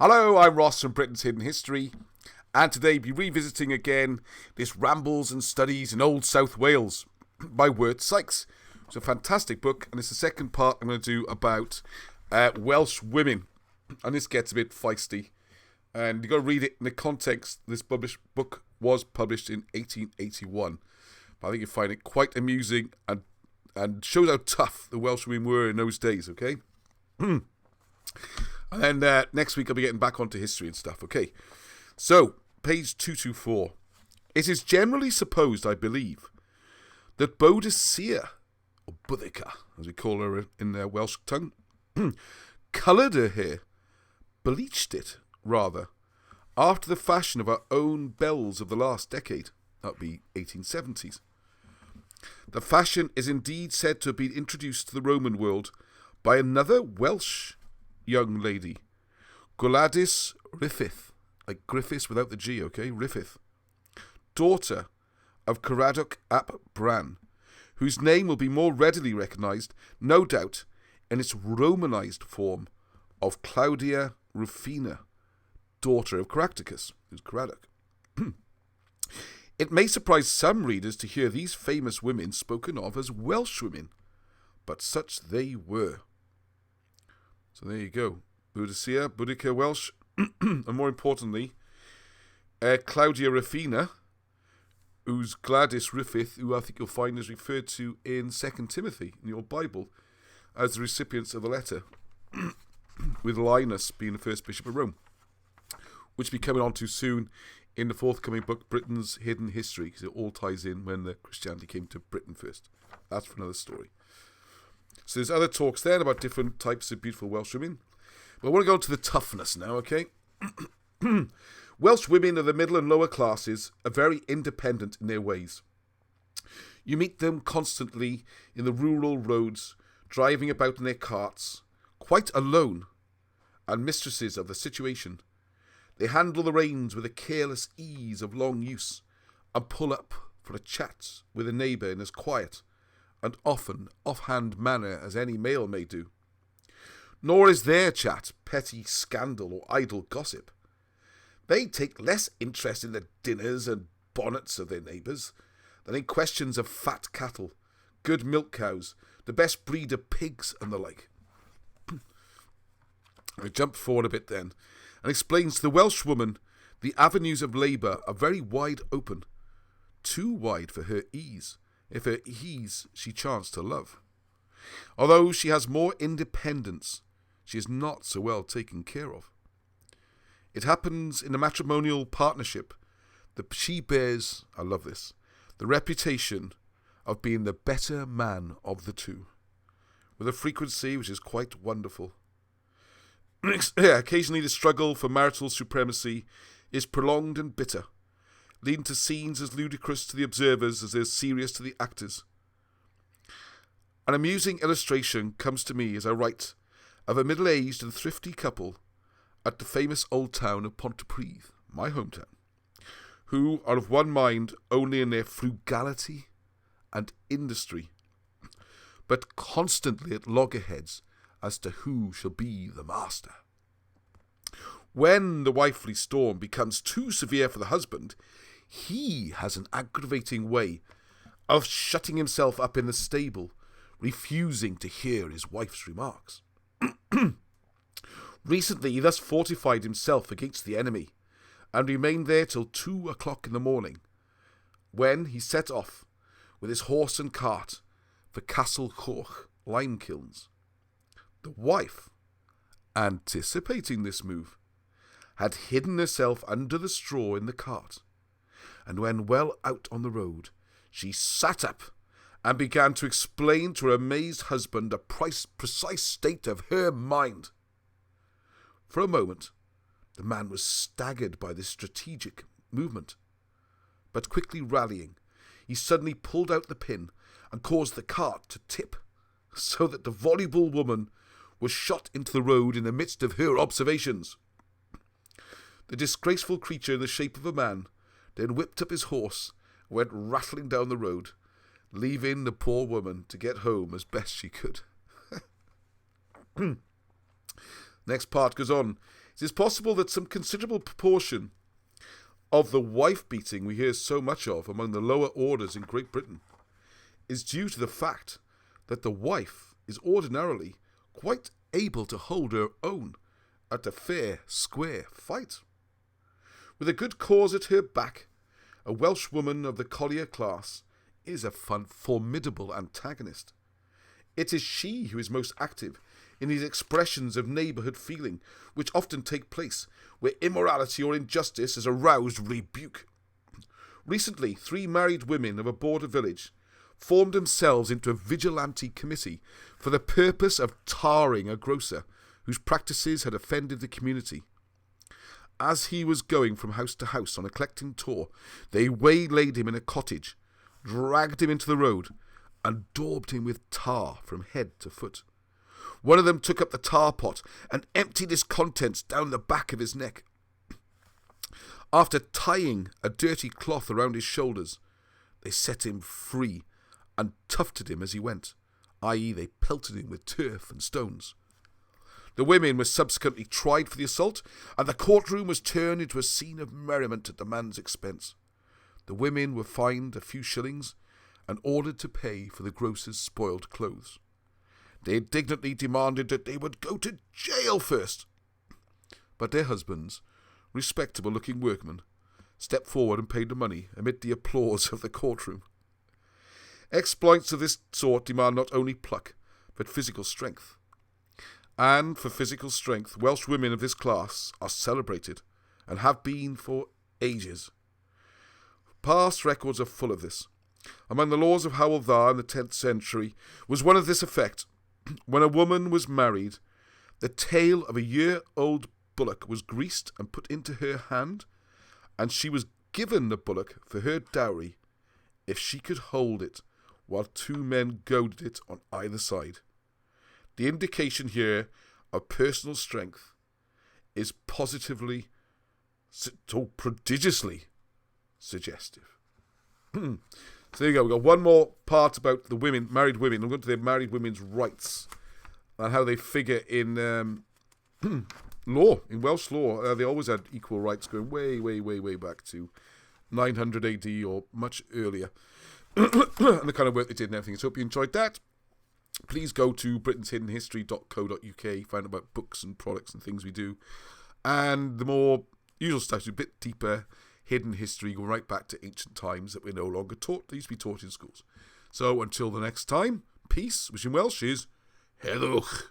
Hello, I'm Ross from Britain's Hidden History, and today we'll be revisiting again this Rambles and Studies in Old South Wales by Wirt Sykes. It's a fantastic book, and it's the second part I'm going to do about Welsh women, and this gets a bit feisty, and you've got to read it in the context. This book was published in 1881, but I think you'll find it quite amusing and shows how tough the Welsh women were in those days, okay? And then next week I'll be getting back onto history and stuff. Okay, so page 224. It is generally supposed, I believe, that Boadicea, or Boudica, as we call her in their Welsh tongue, coloured her hair, bleached it, rather, after the fashion of our own belles of the last decade. That would be 1870s. The fashion is indeed said to have been introduced to the Roman world by another Welsh young lady, Gladys Griffith, like Griffiths without the G, okay, Griffith, daughter of Heddwch ap Bran, whose name will be more readily recognised, no doubt, in its Romanised form of Claudia Rufina, daughter of Caractacus, who's Heddwch. It may surprise some readers to hear these famous women spoken of as Welsh women, but such they were. So there you go. Boadicea, Boudica Welsh, and more importantly, Claudia Rufina, who's Gladys Griffith, who I think you'll find is referred to in 2 Timothy, in your Bible, as the recipients of the letter, with Linus being the first bishop of Rome, which we'll be coming on to soon in the forthcoming book, Britain's Hidden History, because it all ties in when the Christianity came to Britain first. That's for another story. So there's other talks there about different types of beautiful Welsh women. But I want to go to the toughness now, okay? Welsh women of the middle and lower classes are very independent in their ways. You meet them constantly in the rural roads, driving about in their carts, quite alone, and mistresses of the situation. They handle the reins with a careless ease of long use, and pull up for a chat with a neighbour in as quiet and often offhand manner as any male may do. Nor is their chat petty scandal or idle gossip. They take less interest in the dinners and bonnets of their neighbours than in questions of fat cattle, good milk cows, the best breed of pigs, and the like. I jump forward a bit then, and explains to the Welsh woman the avenues of labour are very wide open, too wide for her ease, if her ease she chanced to love. Although she has more independence, she is not so well taken care of. It happens in a matrimonial partnership that she bears, I love this, the reputation of being the better man of the two, with a frequency which is quite wonderful. Occasionally the struggle for marital supremacy is prolonged and bitter, leading to scenes as ludicrous to the observers as they are serious to the actors. An amusing illustration comes to me as I write of a middle-aged and thrifty couple at the famous old town of Pontypridd, my hometown, who are of one mind only in their frugality and industry, but constantly at loggerheads as to who shall be the master. When the wifely storm becomes too severe for the husband, he has an aggravating way of shutting himself up in the stable, refusing to hear his wife's remarks. Recently he thus fortified himself against the enemy, and remained there till 2 o'clock in the morning, when he set off with his horse and cart for Castle Coch lime kilns. The wife, anticipating this move, had hidden herself under the straw in the cart, and when well out on the road, she sat up and began to explain to her amazed husband the precise state of her mind. For a moment, the man was staggered by this strategic movement, but quickly rallying, he suddenly pulled out the pin and caused the cart to tip, so that the voluble woman was shot into the road in the midst of her observations. The disgraceful creature in the shape of a man then whipped up his horse and went rattling down the road, leaving the poor woman to get home as best she could. Next part goes on. It is possible that some considerable proportion of the wife-beating we hear so much of among the lower orders in Great Britain is due to the fact that the wife is ordinarily quite able to hold her own at a fair, square fight. With a good cause at her back, a Welsh woman of the collier class is a formidable antagonist. It is she who is most active in these expressions of neighbourhood feeling, which often take place where immorality or injustice has aroused rebuke. Recently, 3 married women of a border village formed themselves into a vigilante committee for the purpose of tarring a grocer whose practices had offended the community. As he was going from house to house on a collecting tour, they waylaid him in a cottage, dragged him into the road, and daubed him with tar from head to foot. One of them took up the tar pot and emptied its contents down the back of his neck. After tying a dirty cloth around his shoulders, they set him free and tufted him as he went, i.e. they pelted him with turf and stones. The women were subsequently tried for the assault, and the courtroom was turned into a scene of merriment at the man's expense. The women were fined a few shillings and ordered to pay for the grocer's spoiled clothes. They indignantly demanded that they would go to jail first. But their husbands, respectable-looking workmen, stepped forward and paid the money amid the applause of the courtroom. Exploits of this sort demand not only pluck, but physical strength. And for physical strength, Welsh women of this class are celebrated, and have been for ages. Past records are full of this. Among the laws of Hywel Dda in the 10th century was one of this effect. When a woman was married, the tail of a year-old bullock was greased and put into her hand, and she was given the bullock for her dowry if she could hold it while 2 men goaded it on either side. The indication here of personal strength is positively, so prodigiously suggestive. So there you go. We've got one more part about the women, married women. I'm going to their married women's rights and how they figure in law, in Welsh law. They always had equal rights going way, way, way, way back to 900 AD or much earlier. And the kind of work they did and everything. So hope you enjoyed that. Please go to BritainsHiddenHistory.co.uk, find out about books and products and things we do. And the more usual stuff, a bit deeper hidden history, go right back to ancient times that we're no longer taught. They used to be taught in schools. So until the next time, peace, which in Welsh is Heddwch.